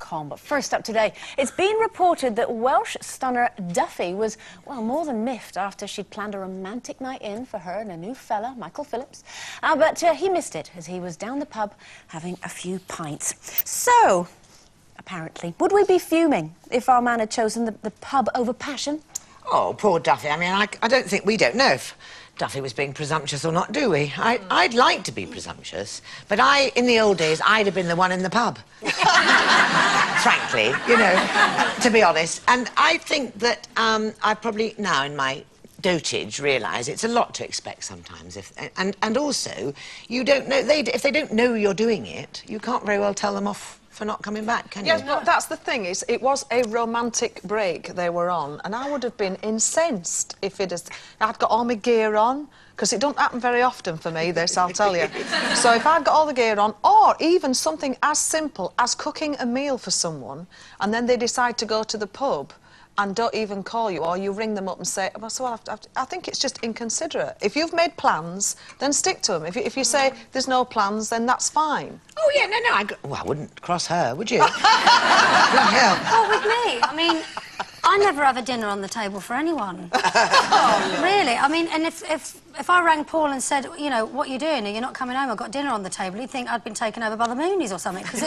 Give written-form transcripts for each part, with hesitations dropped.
alcohol. But first up today, it's been reported that Welsh stunner Duffy was, well, more than miffed after she'd planned a romantic night in for her and a new fella, Michael Phillips. But he missed it as he was down the pub having a few pints. So, apparently, would we be fuming if our man had chosen the pub over passion? Oh, poor Duffy. I mean, I don't think we don't know if Duffy was being presumptuous or not, do we? I'd like to be presumptuous, but in the old days, I'd have been the one in the pub. Frankly, you know, to be honest. And I think that I probably now, in my dotage, realise it's a lot to expect sometimes. And also, you don't know... if they don't know you're doing it, you can't very well tell them off for not coming back, can you? Yes, but that's the thing, it was a romantic break they were on, and I would have been incensed if I'd got all my gear on, because it don't happen very often for me, this, I'll tell you. So if I'd got all the gear on, or even something as simple as cooking a meal for someone, and then they decide to go to the pub and don't even call you, or you ring them up and say, well, so I think it's just inconsiderate. If you've made plans, then stick to them. If you say there's no plans, then that's fine. Oh, yeah, no, I wouldn't cross her, would you? Hell. Oh, with me, I mean, I never have a dinner on the table for anyone. Oh, really? I mean, and if I rang Paul and said, you know, what are you doing? Are you not coming home? I've got dinner on the table. He'd think I'd been taken over by the Moonies or something, because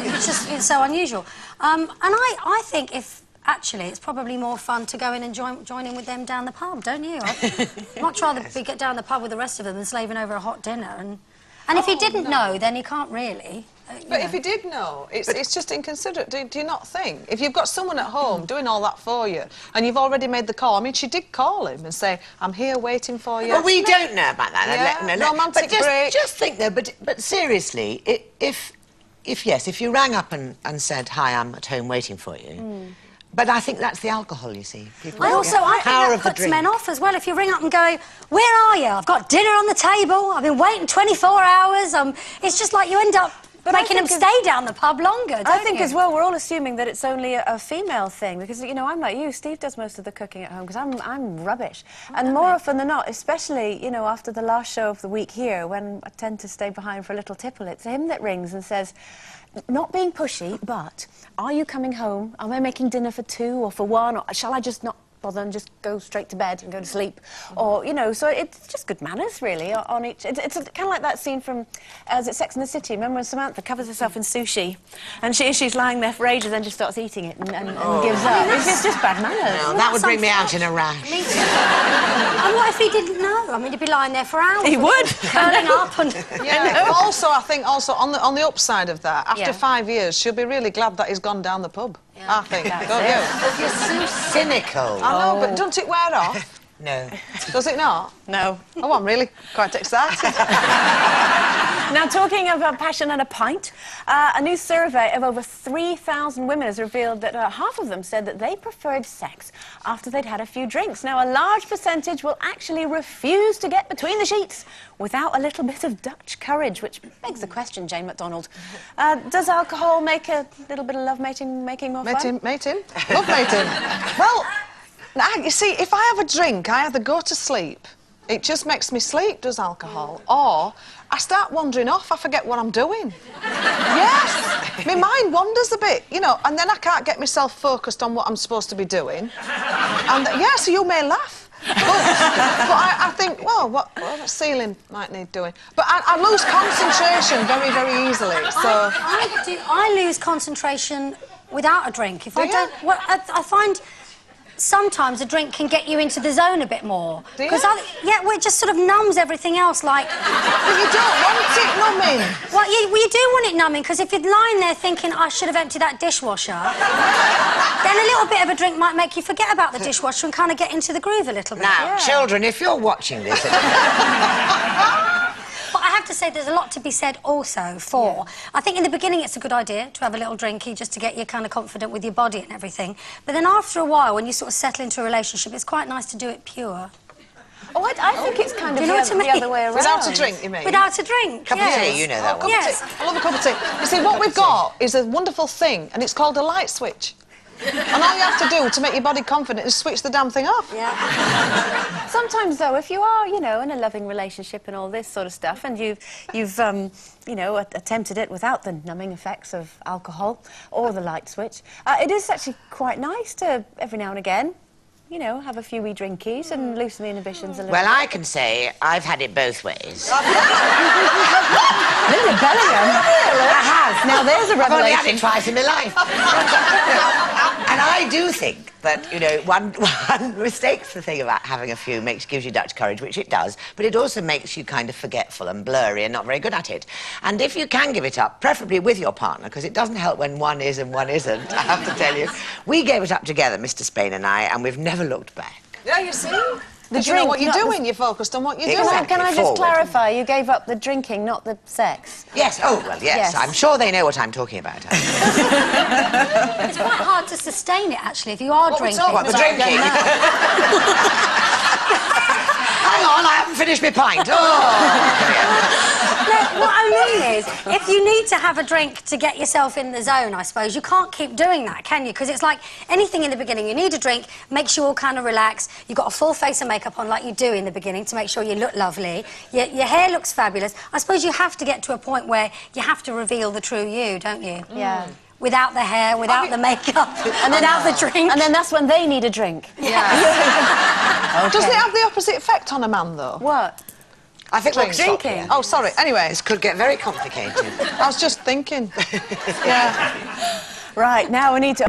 it's so unusual. And I think actually, it's probably more fun to go in and join in with them down the pub, don't you? I'd much rather get down the pub with the rest of them than slaving over a hot dinner. And if he didn't know, then he can't really. But if he did know, it's just inconsiderate, do you not think? If you've got someone at home doing all that for you, and you've already made the call, I mean, she did call him and say, I'm here waiting for you. Well, we don't know about that. Yeah, romantic break. Just think, though, but seriously, if you rang up and said, hi, I'm at home waiting for you... But I think that's the alcohol, you see. I think that puts men off as well. If you ring up and go, where are you? I've got dinner on the table. I've been waiting 24 hours. It's just like you end up making them stay down the pub longer, don't you? I think as well, we're all assuming that it's only a female thing, because, you know, I'm like you, Steve does most of the cooking at home, because I'm rubbish. And more often than not, especially, you know, after the last show of the week here, when I tend to stay behind for a little tipple, it's him that rings and says, not being pushy, but are you coming home? Am I making dinner for 2 or for 1? Or shall I just not bother and just go straight to bed and go to sleep? Or, you know, so it's just good manners, really, on each... It's kind of like that scene from... is it Sex and the City? Remember when Samantha covers herself in sushi and she's lying there for ages and just starts eating it and gives up? It's just bad manners. No, that would bring me out in a rash. Me too. And what if he didn't know? I mean, he'd be lying there for hours. He would. Curling up and... Yeah, but also, I think, on the upside of that, after 5 years, she'll be really glad that he's gone down the pub. Yeah. I think, don't you? Oh, you're so cynical. I know, but don't it wear off? No. Does it not? No. Oh, I'm really quite excited. Now, talking about passion and a pint, a new survey of over 3,000 women has revealed that half of them said that they preferred sex after they'd had a few drinks. Now, a large percentage will actually refuse to get between the sheets without a little bit of Dutch courage, which begs the question, Jane McDonald. Does alcohol make a little bit of love-making more fun? Mating? Love-mating. Well, you see, if I have a drink, I either go to sleep. It just makes me sleep, does alcohol, or I start wandering off, I forget what I'm doing. Yes, my mind wanders a bit, you know, and then I can't get myself focused on what I'm supposed to be doing. And, yeah, so you may laugh. But I think, well, what ceiling might need doing. But I lose concentration very, very easily, so... I lose concentration without a drink. If I don't... Well, I find... Sometimes a drink can get you into the zone a bit more. Because well, it just sort of numbs everything else, like... But you don't want it numbing. Well, you do want it numbing, because if you're lying there thinking, I should have emptied that dishwasher, then a little bit of a drink might make you forget about the dishwasher and kind of get into the groove a little bit. Now, children, if you're watching this... But I have to say, there's a lot to be said also for... I think in the beginning it's a good idea to have a little drinky just to get you kind of confident with your body and everything. But then after a while, when you sort of settle into a relationship, it's quite nice to do it pure. Oh, I think it's kind of the other way around. Without a drink, you mean? Without a drink, Cup of tea, you know that one. Yes. I love a cup of tea. You see, what we've got is a wonderful thing, and it's called a light switch. And all you have to do to make your body confident is switch the damn thing off. Yeah. Sometimes, though, if you are, you know, in a loving relationship and all this sort of stuff, and you've you know, attempted it without the numbing effects of alcohol or the light switch, it is actually quite nice to, every now and again, you know, have a few wee drinkies and loosen the inhibitions a little Well, bit. I can say I've had it both ways. Lynda Bellingham. I have. Now, there's a I've only revelation. had it twice in my life. And I do think that, you know, one mistakes the thing about having a few gives you Dutch courage, which it does, but it also makes you kind of forgetful and blurry and not very good at it. And if you can give it up, preferably with your partner, because it doesn't help when one is and one isn't, I have to tell you. We gave it up together, Mr. Spain and I, and we've never looked back. Yeah, you see? The You know what drink, you're not doing, you're focused on what you're Exactly. doing. Can I just Forward. clarify? You gave up the drinking, not the sex. Yes, oh, well, yes. Yes. I'm sure they know what I'm talking about. It's quite hard to sustain it, actually, if you are What we're drinking. talking What, the about drinking? again Hang on, I haven't finished my pint. Oh! No, what I mean is, if you need to have a drink to get yourself in the zone, I suppose, you can't keep doing that, can you? Because it's like anything in the beginning. You need a drink, makes you all kind of relax. You've got a full face of makeup on like you do in the beginning to make sure you look lovely. Your hair looks fabulous. I suppose you have to get to a point where you have to reveal the true you, don't you? Yeah. Without the hair, without the makeup, and without the drink. And then that's when they need a drink. Yeah. Doesn't it have the opposite effect on a man, though? What? I think we'll stop Drinking. here. Oh, sorry. Anyway, This could get very complicated. I was just thinking. Yeah. Right, now we need to...